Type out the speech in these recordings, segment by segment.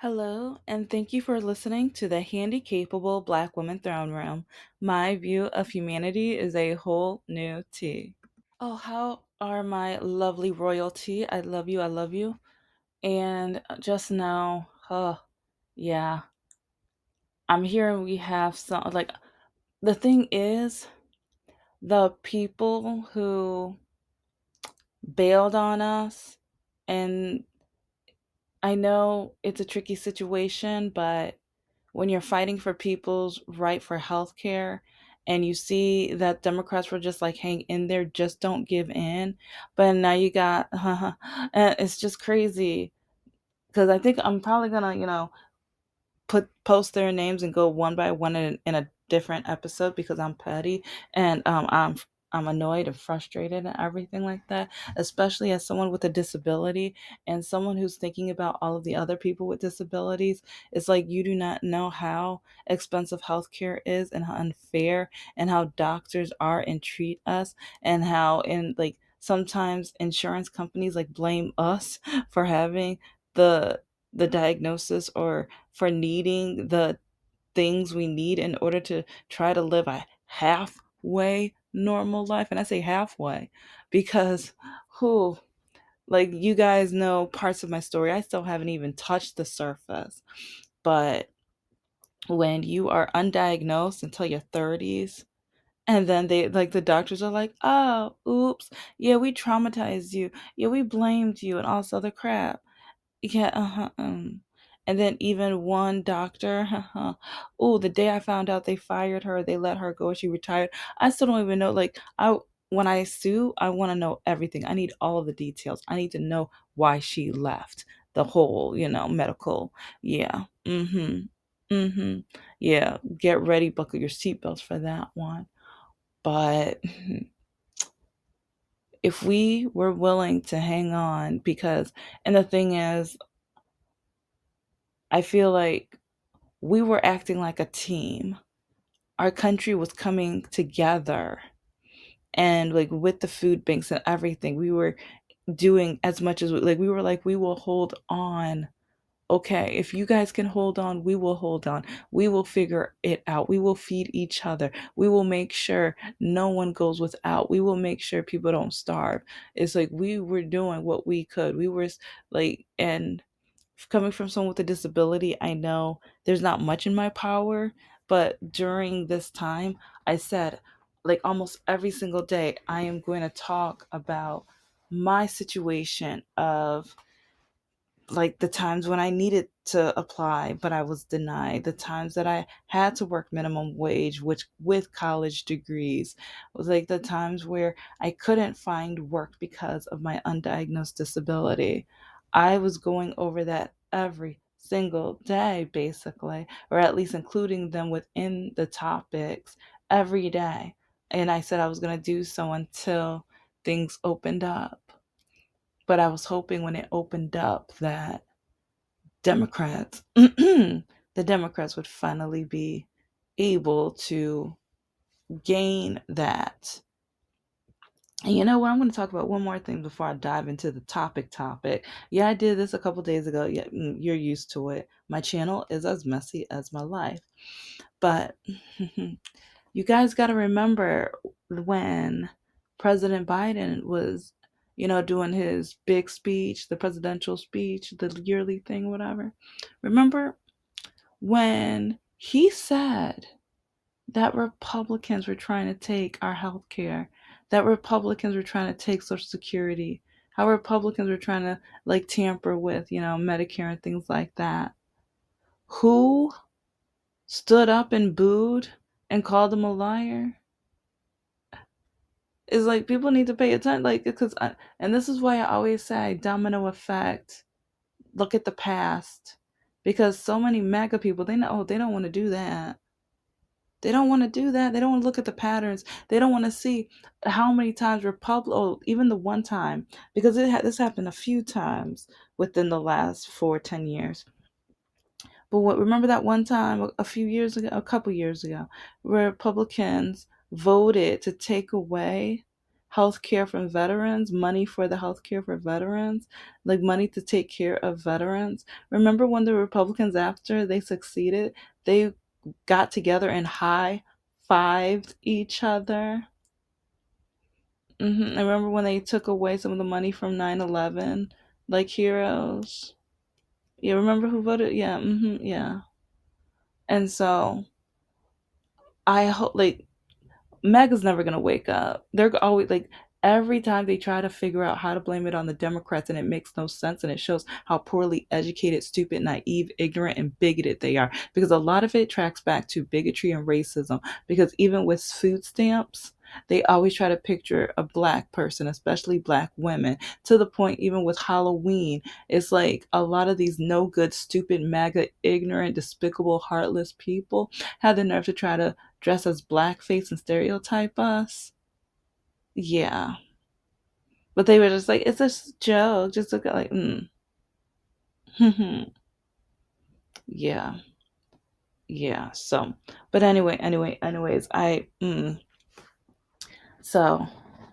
Hello, and thank you for listening to the Handicapable Black Women Throne Room. My view of humanity is a whole new tea. Oh, how are my lovely royalty? I love you, I love you. And just now, yeah, I'm hearing we have some, like, the thing is, the people who bailed on us, and I know it's a tricky situation, but when you're fighting for people's right for health care and you see that Democrats were just like, hang in there, just don't give in. But now you got, and it's just crazy because I think I'm probably gonna, post their names and go one by one in a different episode because I'm petty and I'm annoyed and frustrated and everything like that, especially as someone with a disability and someone who's thinking about all of the other people with disabilities. It's like you do not know how expensive healthcare is and how unfair and how doctors are and treat us and how in like sometimes insurance companies like blame us for having the diagnosis or for needing the things we need in order to try to live a halfway normal life. And I say halfway because who like you guys know parts of my story. I still haven't even touched the surface. But when you are undiagnosed until your 30s, and then they like the doctors are like, oh, oops, yeah, we traumatized you. Yeah, we blamed you and all this other crap. Yeah, uh-huh. And then even one doctor, oh, the day I found out they fired her, they let her go, she retired. I still don't even know. Like, when I sue, I want to know everything. I need all of the details. I need to know why she left. The whole, medical. Yeah. Mm-hmm. Yeah. Get ready, buckle your seatbelts for that one. But if we were willing to hang on, because, and the thing is, I feel like we were acting like a team. Our country was coming together and like with the food banks and everything, we were doing as much as we were like, we will hold on. Okay, if you guys can hold on, we will hold on. We will figure it out. We will feed each other. We will make sure no one goes without. We will make sure people don't starve. It's like we were doing what we could. We were like, and coming from someone with a disability, I know there's not much in my power, but during this time, I said, like almost every single day, I am going to talk about my situation of like the times when I needed to apply, but I was denied, the times that I had to work minimum wage, which with college degrees, it was like the times where I couldn't find work because of my undiagnosed disability. I was going over that every single day, basically, or at least including them within the topics every day. And I said I was going to do so until things opened up. But I was hoping when it opened up that Democrats, the Democrats would finally be able to gain that. And you know what? I'm going to talk about one more thing before I dive into the topic. Yeah, I did this a couple days ago. Yeah, you're used to it. My channel is as messy as my life. But you guys got to remember when President Biden was, doing his big speech, the presidential speech, the yearly thing, whatever. Remember when he said that Republicans were trying to take our health care, that Republicans were trying to take Social Security, how Republicans were trying to like tamper with, Medicare and things like that. Who stood up and booed and called him a liar? It's like people need to pay attention, like, and this is why I always say domino effect. Look at the past, because so many MAGA people, they know, they don't want to do that. They don't want to do that. They don't want to look at the patterns. They don't want to see how many times even the one time, because this happened a few times within the last 4 10 years. But remember that one time a few years ago, a couple years ago, where Republicans voted to take away health care from veterans, money for the health care for veterans, like money to take care of veterans. Remember when the Republicans, after they succeeded, they got together and high fived each other? I remember when they took away some of the money from 9/11, like heroes. Yeah, remember who voted? Yeah, yeah. And so I hope, like, MAGA's never gonna wake up. They're always like, every time they try to figure out how to blame it on the Democrats, and it makes no sense, and it shows how poorly educated, stupid, naive, ignorant, and bigoted they are. Because a lot of it tracks back to bigotry and racism. Because even with food stamps, they always try to picture a black person, especially black women, to the point even with Halloween. It's like a lot of these no good, stupid, MAGA, ignorant, despicable, heartless people had the nerve to try to dress as blackface and stereotype us. Yeah. But they were just like, it's a joke. Just look at like, yeah. Yeah. So, but anyways, so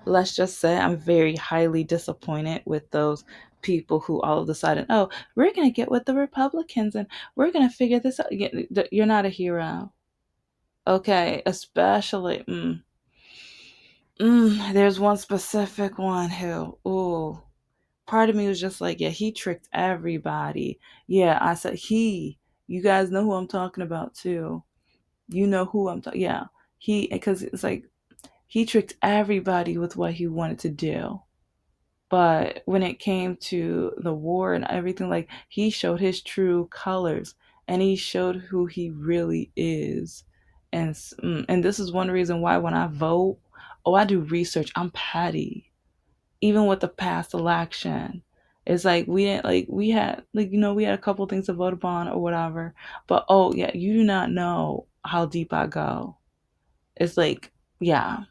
let's just say I'm very highly disappointed with those people who all of a sudden, oh, we're going to get with the Republicans and we're going to figure this out. You're not a hero. Okay. Especially, there's one specific one who, ooh, part of me was just like, yeah, he tricked everybody. Yeah, I said he. You guys know who I'm talking about too. You know who I'm talking. Yeah, he, because it's like he tricked everybody with what he wanted to do. But when it came to the war and everything, like he showed his true colors and he showed who he really is. And this is one reason why when I vote, oh, I do research. I'm petty. Even with the past election, it's like we didn't, like we had, like, we had a couple things to vote upon or whatever, but oh yeah, you do not know how deep I go. It's like, yeah,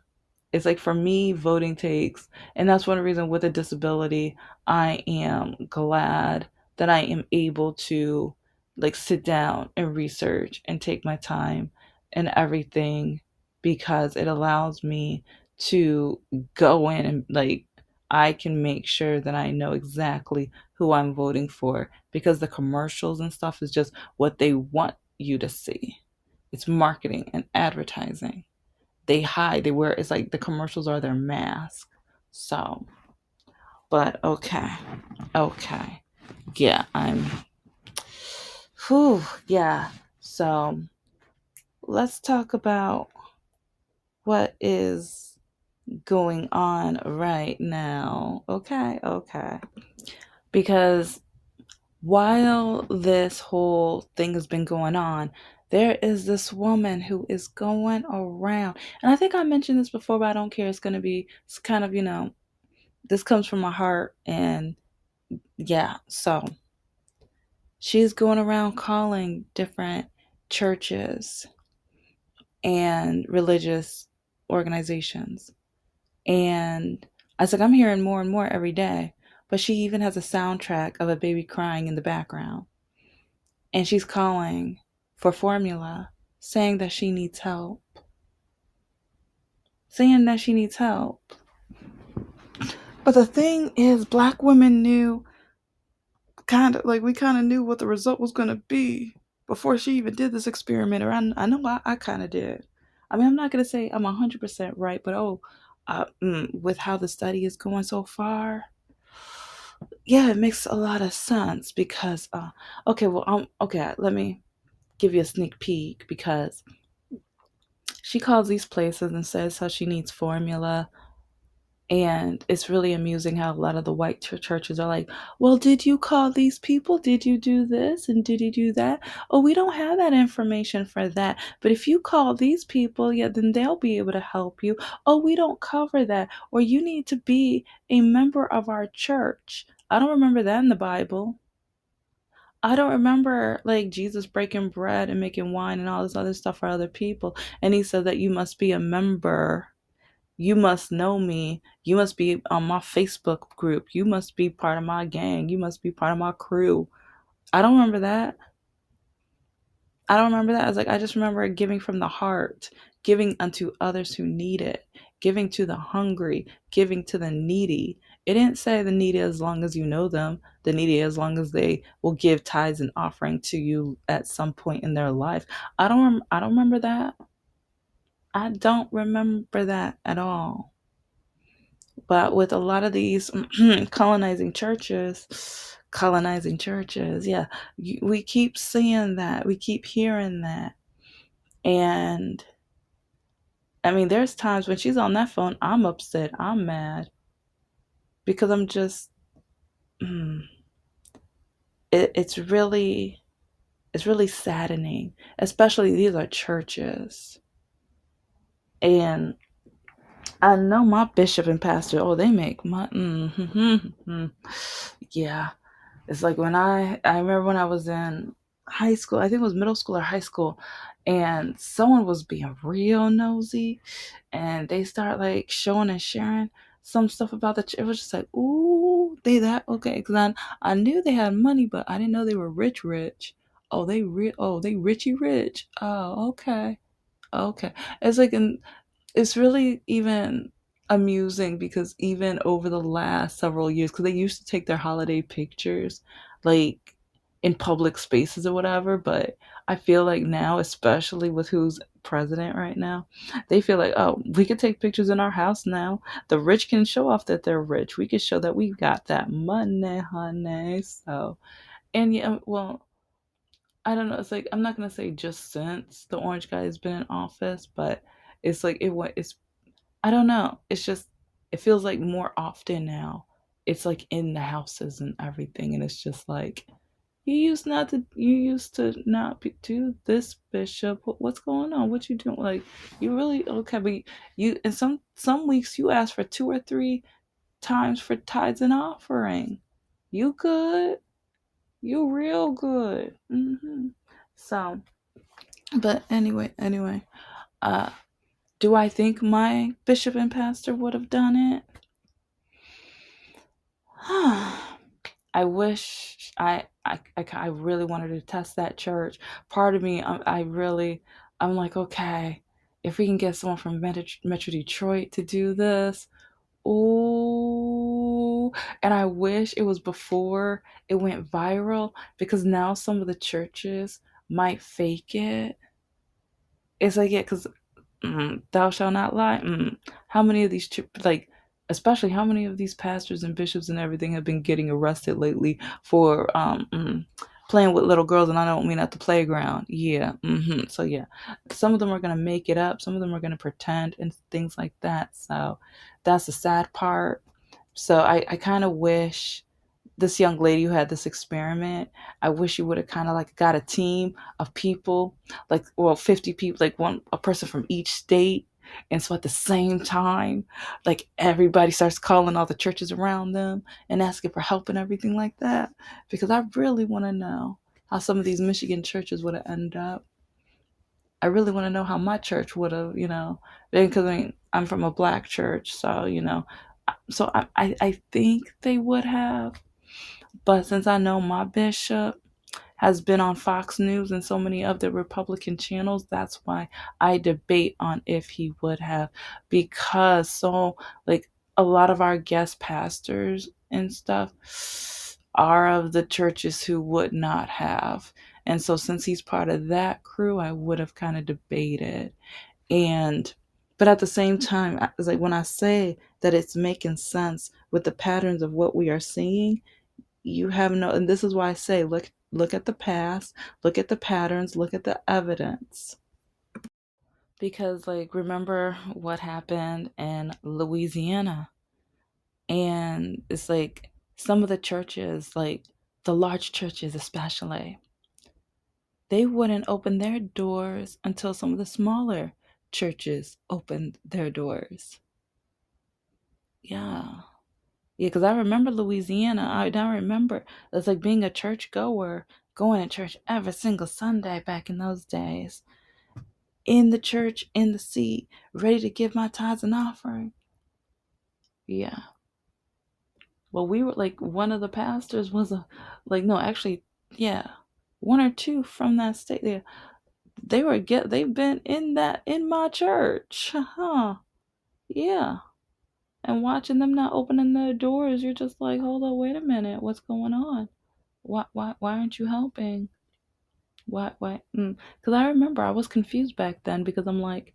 it's like for me, voting takes, and that's one reason with a disability, I am glad that I am able to like sit down and research and take my time and everything, because it allows me to go in and like I can make sure that I know exactly who I'm voting for, because the commercials and stuff is just what they want you to see. It's marketing and advertising. They hide, they wear, it's like the commercials are their mask. So, but okay. Okay. Yeah, whew, yeah. So, let's talk about what is going on right now. Okay, okay. Because while this whole thing has been going on, there is this woman who is going around. And I think I mentioned this before, but I don't care. It's kind of, this comes from my heart. And yeah, so she's going around calling different churches and religious organizations. And I was like, I'm hearing more and more every day. But she even has a soundtrack of a baby crying in the background. And she's calling for formula, saying that she needs help. Saying that she needs help. But the thing is, black women knew, kind of like, we kind of knew what the result was going to be before she even did this experiment. Or I know I kind of did. I mean, I'm not going to say I'm 100% right, but with how the study is going so far, yeah, it makes a lot of sense. Because, okay, well, okay, let me give you a sneak peek. Because she calls these places and says how she needs formula. And it's really amusing how a lot of the white churches are like, well, did you call these people? Did you do this? And did you do that? Oh, we don't have that information for that. But if you call these people, yeah, then they'll be able to help you. Oh, we don't cover that. Or you need to be a member of our church. I don't remember that in the Bible. I don't remember like Jesus breaking bread and making wine and all this other stuff for other people. And he said that you must be a member. You must know me. You must be on my Facebook group. You must be part of my gang. You must be part of my crew. I don't remember that. I don't remember that. I was like, I just remember giving from the heart, giving unto others who need it. giving to the hungry, giving to the needy. It didn't say the needy as long as you know them, the needy as long as they will give tithes and offering to you at some point in their life. I don't remember that. I don't remember that at all. But with a lot of these colonizing churches, yeah, we keep seeing that, we keep hearing that, and I mean, there's times when she's on that phone, I'm upset, I'm mad because I'm just, mm, it's really, it's really saddening. Especially these are churches, and I know my bishop and pastor. Oh, they make money. Yeah, it's like when I remember when I was in high school. I think it was middle school or high school, and someone was being real nosy, and they start like showing and sharing some stuff about the church. It was just like, ooh, they that okay? Because I knew they had money, but I didn't know they were rich, rich. Oh, they richy rich. Oh, okay, okay. It's like an it's really even amusing because even over the last several years, because they used to take their holiday pictures like in public spaces or whatever, but I feel like now, especially with who's president right now, they feel like, oh, we could take pictures in our house now. The rich can show off that they're rich. We can show that we got that money, honey. So, and yeah, well, I don't know. It's like I'm not gonna say just since the orange guy has been in office, but it's like it's I don't know. It's just it feels like more often now. It's like in the houses and everything, and it's just like you used to not do this, Bishop. What's going on? What you doing? Like you really okay? But you and some weeks you ask for 2 or 3 times for tithes and offering. You good? You real good. So, but anyway, uh, do I think my bishop and pastor would have done it? I wish I really wanted to test that church. Part of me, I'm like, okay, if we can get someone from Metro Detroit to do this, ooh, and I wish it was before it went viral because now some of the churches might fake it. It's like, yeah, because thou shalt not lie. How many of these, like, especially how many of these pastors and bishops and everything have been getting arrested lately for playing with little girls? And I don't mean at the playground. Yeah. So, yeah, some of them are going to make it up. Some of them are going to pretend and things like that. So, that's the sad part. So, I kind of wish this young lady who had this experiment, I wish you would have kind of like got a team of people, like, well, 50 people, like a person from each state. And so at the same time, like everybody starts calling all the churches around them and asking for help and everything like that. Because I really want to know how some of these Michigan churches would have ended up. I really want to know how my church would have, because I mean, I'm from a black church. So, I think they would have. But since I know my bishop has been on Fox News and so many of the Republican channels, that's why I debate on if he would have. Because so, like, a lot of our guest pastors and stuff are of the churches who would not have. And so, since he's part of that crew, I would have kind of debated. And but at the same time, it's like when I say that it's making sense with the patterns of what we are seeing, you have no, and this is why I say look at the past, look at the patterns, look at the evidence. Because like remember what happened in Louisiana, and it's like some of the churches, like the large churches especially, they wouldn't open their doors until some of the smaller churches opened their doors. Yeah. Yeah, because I remember Louisiana. I don't remember. It's like being a church goer, going to church every single Sunday back in those days. In the church, in the seat, ready to give my tithes and offering. Yeah. Well, we were like, one of the pastors was no, actually, yeah, one or two from that state. They've been in my church. Huh. Yeah. And watching them not opening the doors, you're just like, hold on, wait a minute, what's going on? Why aren't you helping? Why? Because I remember I was confused back then because I'm like,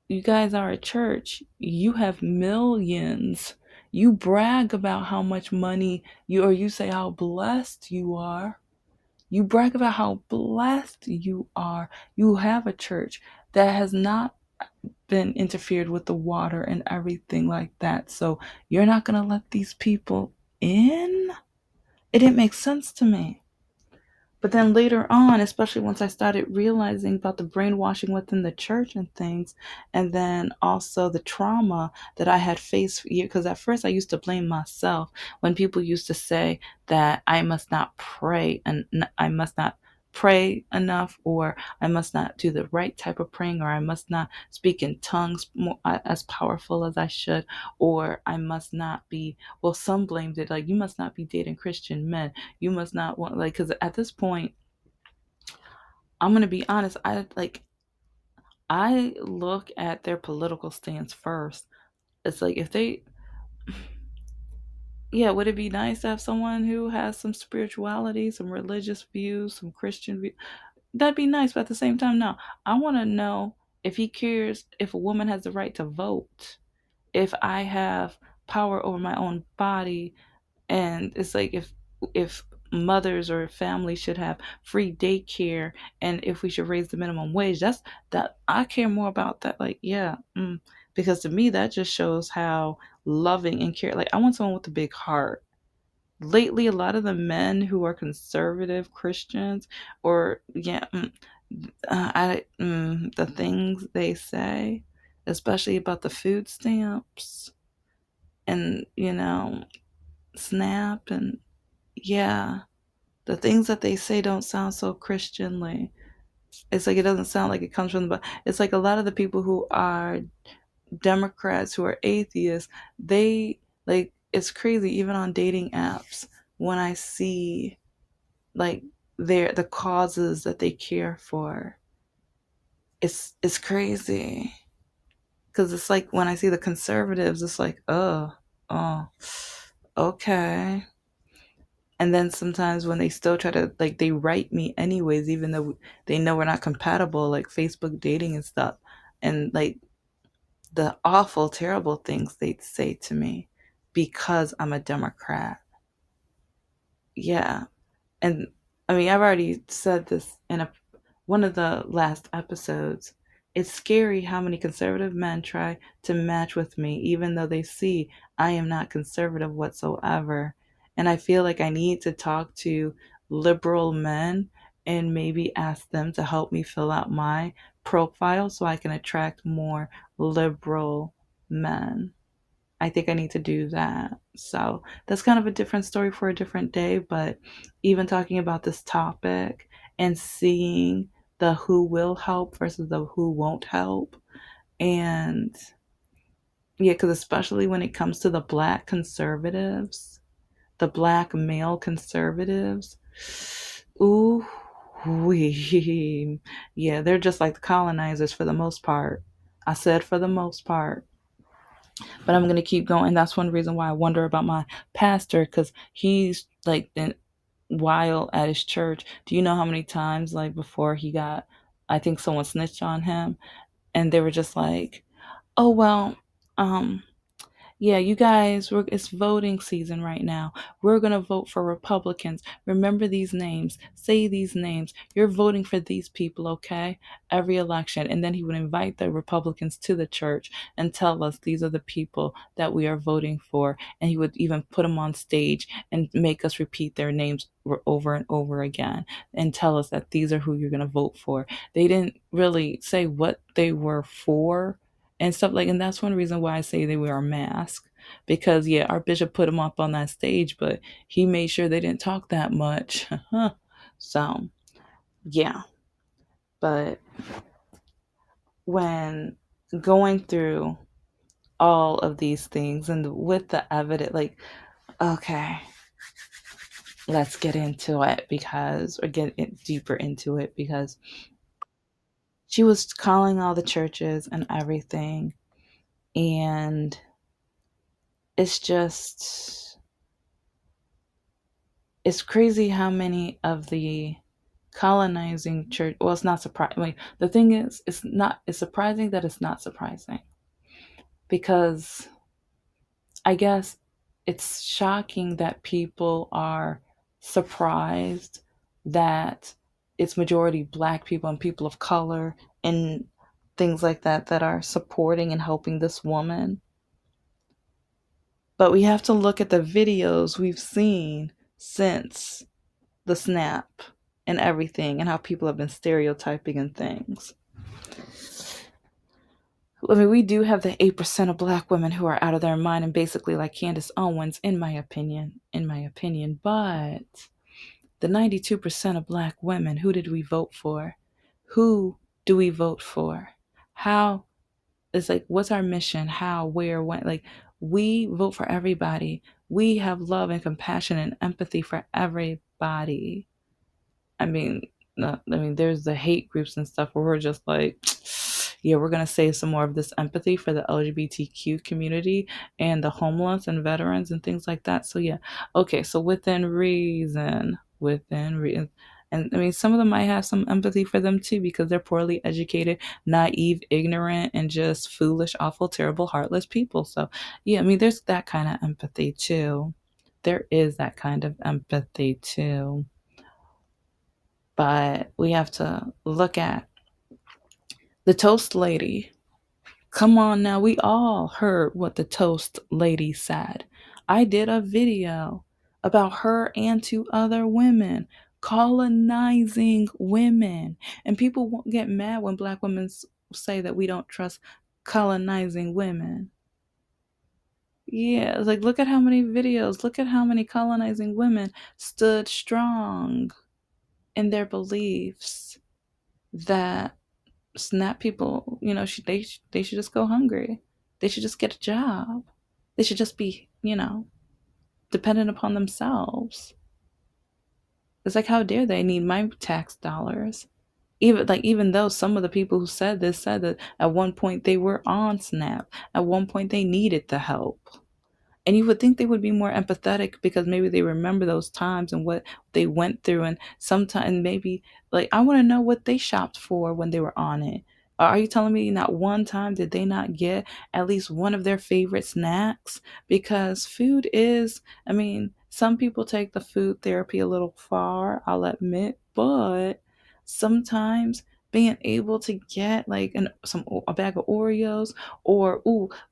you guys are a church. You have millions. You brag about how much money or you say how blessed you are. You brag about how blessed you are. You have a church that has not been interfered with the water and everything like that. So you're not going to let these people in? It didn't make sense to me. But then later on, especially once I started realizing about the brainwashing within the church and things, and then also the trauma that I had faced, because at first I used to blame myself when people used to say that I must not pray and I must not pray enough, or I must not do the right type of praying, or I must not speak in tongues more, as powerful as I should, or I must not be, well, some blamed it like, you must not be dating Christian men, you must not want, like, because at this point, I'm gonna be honest, I look at their political stance first. It's like, if they, yeah, would it be nice to have someone who has some spirituality, some religious views, some Christian views? That'd be nice, but at the same time, no. I want to know if he cares if a woman has the right to vote, if I have power over my own body, and it's like, if mothers or families should have free daycare, and if we should raise the minimum wage. That's that I care more about that, like, yeah. Because to me that just shows how loving and care, like, I want someone with a big heart. Lately, a lot of the men who are conservative Christians, or yeah, the things they say, especially about the food stamps and, SNAP, and yeah, the things that they say don't sound so Christianly. It's like, it doesn't sound like it comes from the. It's like a lot of the people who are Democrats, who are atheists, they, like, it's crazy. Even on dating apps, when I see, like, the causes that they care for, it's crazy. Because it's like when I see the conservatives, it's like, oh, okay. And then sometimes when they still try to, like, they write me anyways, even though they know we're not compatible, like Facebook dating and stuff, and like the awful, terrible things they'd say to me because I'm a Democrat. Yeah. And I mean, I've already said this in one of the last episodes. It's scary how many conservative men try to match with me, even though they see I am not conservative whatsoever. And I feel like I need to talk to liberal men and maybe ask them to help me fill out my profile so I can attract more liberal men. I think I need to do that. So that's kind of a different story for a different day. But even talking about this topic and seeing the who will help versus the who won't help. And yeah, because especially when it comes to the black conservatives, the black male conservatives, ooh, wee. Yeah, they're just like the colonizers for the most part. I said for the most part. But I'm gonna keep going. That's one reason why I wonder about my pastor, because he's like been wild at his church. Do you know how many times, like, before he got, I think someone snitched on him, and they were just like, oh well, um yeah, you guys, it's voting season right now. We're going to vote for Republicans. Remember these names. Say these names. You're voting for these people, okay? Every election. And then he would invite the Republicans to the church and tell us these are the people that we are voting for. And he would even put them on stage and make us repeat their names over and over again and tell us that these are who you're going to vote for. They didn't really say what they were for and stuff, like, and that's one reason why I say they wear a mask, because yeah, our bishop put him up on that stage, but he made sure they didn't talk that much. So yeah, but when going through all of these things and with the evidence, like, okay, let's get into it, because, or get deeper into it, because she was calling all the churches and everything, And it's just, it's crazy how many of the colonizing church, well, it's not surprising. Like, the thing is, it's surprising that it's not surprising, because I guess it's shocking that people are surprised that it's majority black people and people of color and things like that that are supporting and helping this woman. But we have to look at the videos we've seen since the snap and everything, and how people have been stereotyping and things. I mean, we do have the 8% of black women who are out of their mind and basically like Candace Owens, in my opinion. But the 92% of black women, who did we vote for? Who do we vote for? How? It's like, what's our mission? How, where, when? Like, we vote for everybody. We have love and compassion and empathy for everybody. I mean, no, I mean, there's the hate groups and stuff where we're just like, yeah, we're gonna save some more of this empathy for the LGBTQ community and the homeless and veterans and things like that. So yeah, okay. So within reason, and I mean, some of them might have some empathy for them too because they're poorly educated, naive, ignorant, and just foolish, awful, terrible, heartless people. So yeah, I mean, there's that kind of empathy too. There is that kind of empathy too. But we have to look at the toast lady. Come on now, we all heard what the toast lady said. I did a video about her and two other women colonizing women. And people won't get mad when black women say that we don't trust colonizing women. Yeah, it's like, look at how many videos, look at how many colonizing women stood strong in their beliefs that snap people, they should just go hungry. They should just get a job. They should just be, dependent upon themselves. It's like, how dare they need my tax dollars? Even though some of the people who said this said that at one point they were on SNAP, at one point they needed the help. And you would think they would be more empathetic because maybe they remember those times and what they went through. And sometimes maybe, like, I want to know what they shopped for when they were on it. Are you telling me not one time did they not get at least one of their favorite snacks? Because food is, I mean, some people take the food therapy a little far, I'll admit, but sometimes being able to get like a bag of Oreos, or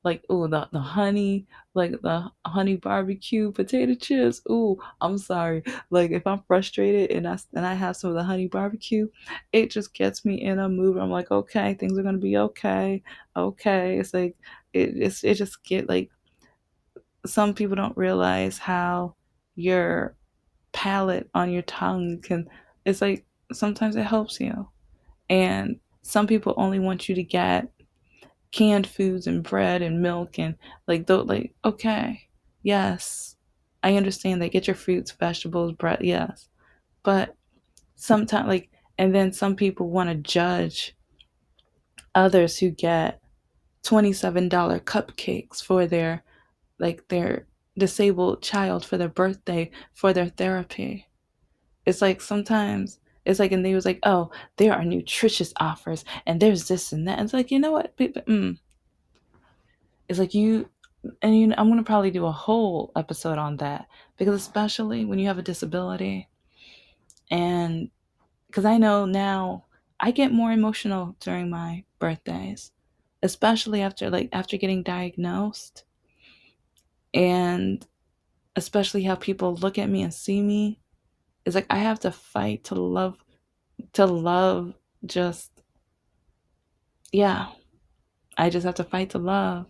the honey, like the honey barbecue potato chips. Ooh, I'm sorry. Like, if I'm frustrated and I have some of the honey barbecue, it just gets me in a mood. I'm like, okay, things are gonna be okay. Okay, it's like it just get like, some people don't realize how your palate on your tongue can. It's like sometimes it helps you, and some people only want you to get canned foods and bread and milk and like though, like, okay, yes, I understand that, get your fruits, vegetables, bread, yes, but sometimes, like, and then some people want to judge others who get $27 cupcakes for their disabled child for their birthday for their therapy. It's like sometimes it's like, and they was like, oh, there are nutritious offers and there's this and that. It's like, you know what, it's like I'm going to probably do a whole episode on that, because especially when you have a disability, and because I know now I get more emotional during my birthdays, especially after getting diagnosed, and especially how people look at me and see me. It's like I have to fight to love just, yeah, I just have to fight to love.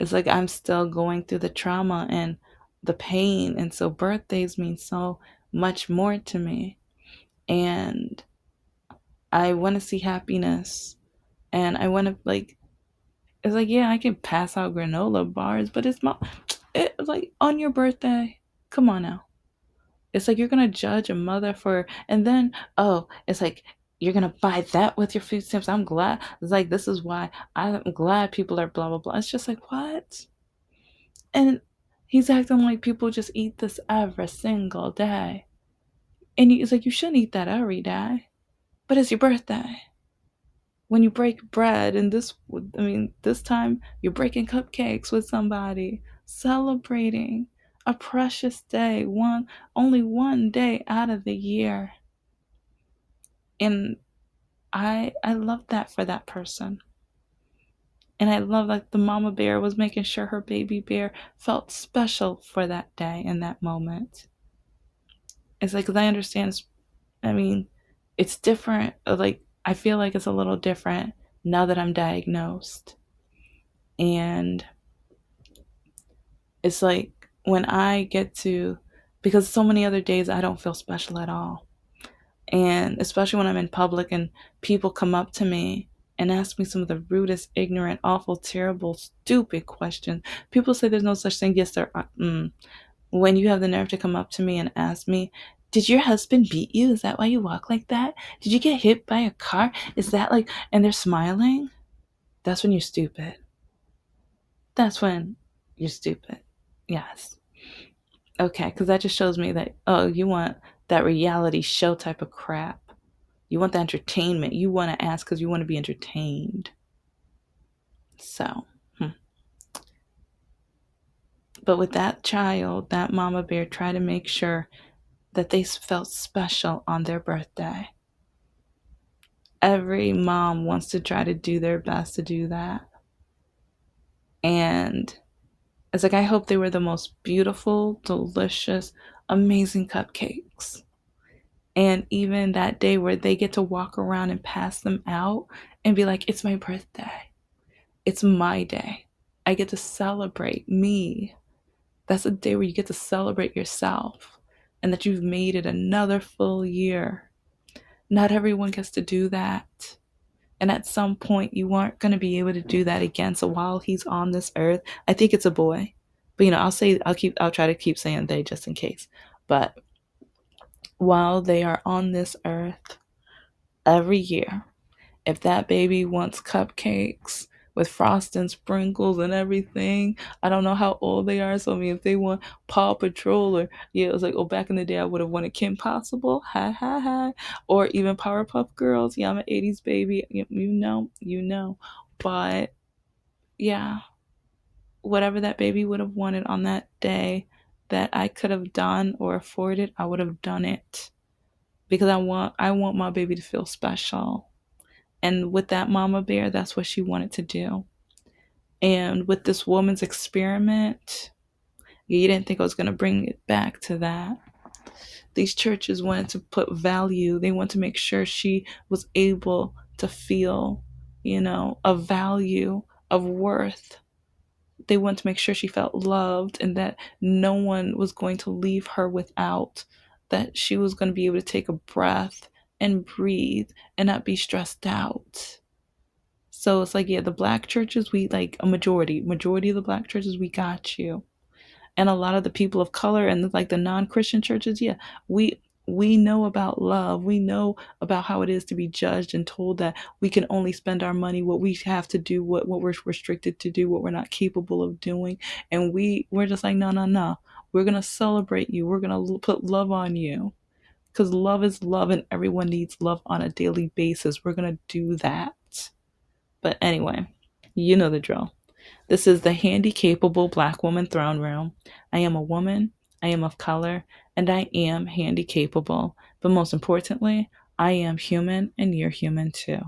It's like I'm still going through the trauma and the pain. And so birthdays mean so much more to me. And I want to see happiness. And I want to, like, it's like, yeah, I can pass out granola bars, but it's like on your birthday. Come on now. It's like you're going to judge a mother for, and then, oh, it's like you're gonna buy that with your food stamps. I'm glad. It's like, this is why I'm glad people are blah blah blah. It's just like, what? And he's acting like people just eat this every single day. And he's like, you shouldn't eat that every day. But it's your birthday. When you break bread, and this time you're breaking cupcakes with somebody, celebrating a precious day, only one day out of the year. And I love that for that person. And I love that the mama bear was making sure her baby bear felt special for that day and that moment. It's like, 'cause I understand, I mean, it's different. Like, I feel like it's a little different now that I'm diagnosed. And it's like when I get to, because so many other days I don't feel special at all. And especially when I'm in public and people come up to me and ask me some of the rudest, ignorant, awful, terrible, stupid questions. People say there's no such thing. Yes, there are. When you have the nerve to come up to me and ask me, did your husband beat you? Is that why you walk like that? Did you get hit by a car? Is that like, and they're smiling? That's when you're stupid. That's when you're stupid. Yes. Okay, because that just shows me that, oh, you want that reality show type of crap. You want the entertainment. You want to ask because you want to be entertained. So, but with that child, that mama bear tried to make sure that they felt special on their birthday. Every mom wants to try to do their best to do that. And it's like, I hope they were the most beautiful, delicious, amazing cupcakes. And even that day where they get to walk around and pass them out and be like, it's my birthday. It's my day. I get to celebrate me. That's a day where you get to celebrate yourself and that you've made it another full year. Not everyone gets to do that. And at some point, you aren't going to be able to do that again. So while he's on this earth, I think it's a boy. But I'll try to keep saying they just in case. But while they are on this earth, every year, if that baby wants cupcakes with frosting sprinkles and everything, I don't know how old they are. So I mean, if they want Paw Patrol, or yeah, it was like, oh, back in the day I would have wanted Kim Possible, hi hi hi, or even Powerpuff Girls. Yeah, I'm an '80s baby. You know. But yeah, whatever that baby would have wanted on that day that I could have done or afforded, I would have done it because I want my baby to feel special. And with that mama bear, that's what she wanted to do. And with this woman's experiment, you didn't think I was going to bring it back to that. These churches wanted to put value, they want to make sure she was able to feel, a value of worth. They want to make sure she felt loved and that no one was going to leave her without, that she was going to be able to take a breath and breathe and not be stressed out. So it's like, yeah, the black churches, we like a majority of the black churches, we got you. And a lot of the people of color and like the non-Christian churches, yeah, we know about love. We know about how it is to be judged and told that we can only spend our money what we have to do, what we're restricted to do, what we're not capable of doing. And we're just like, no, no, no. We're gonna celebrate you. We're gonna put love on you. Because love is love and everyone needs love on a daily basis. We're gonna do that. But anyway, you know the drill. This is the Handicapable Black Woman Throne Room. I am a woman, I am of color, and I am handy capable. But most importantly, I am human and you're human too.